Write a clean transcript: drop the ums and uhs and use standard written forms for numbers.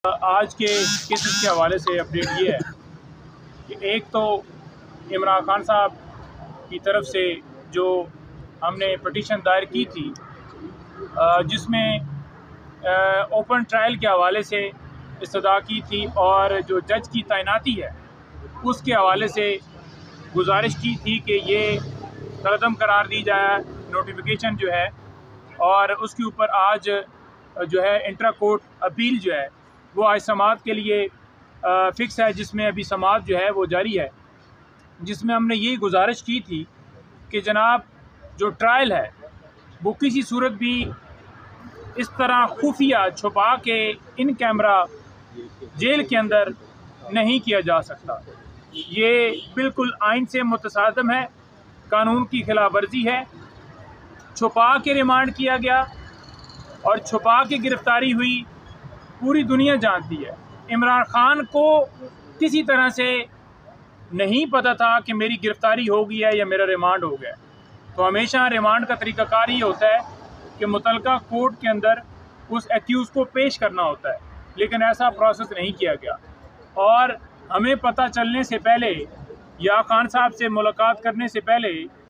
आज के केसेस के हवाले से अपडेट ये है कि एक तो इमरान खान साहब की तरफ से जो हमने पटिशन दायर की थी, जिसमें ओपन ट्रायल के हवाले से इस्तदा की थी और जो जज की तैनाती है उसके हवाले से गुजारिश की थी कि ये कदम करार दी जाए, नोटिफिकेशन जो है, और उसके ऊपर आज जो है इंट्रा कोर्ट अपील जो है वो आज समाअत के लिए फ़िक्स है, जिसमें अभी समाअत जो है वो जारी है, जिसमें हमने ये गुजारिश की थी कि जनाब जो ट्रायल है वो किसी सूरत भी इस तरह खुफिया छुपा के इन कैमरा जेल के अंदर नहीं किया जा सकता। ये बिल्कुल आइन से मुतसादम है, कानून की खिलाफ वर्जी है। छुपा के रिमांड किया गया और छुपा के गिरफ्तारी हुई, पूरी दुनिया जानती है। इमरान खान को किसी तरह से नहीं पता था कि मेरी गिरफ्तारी हो गई है या मेरा रिमांड हो गया। तो हमेशा रिमांड का तरीक़ाकार ये होता है कि मुतलका कोर्ट के अंदर उस एक्यूज़ को पेश करना होता है, लेकिन ऐसा प्रोसेस नहीं किया गया। और हमें पता चलने से पहले या खान साहब से मुलाकात करने से पहले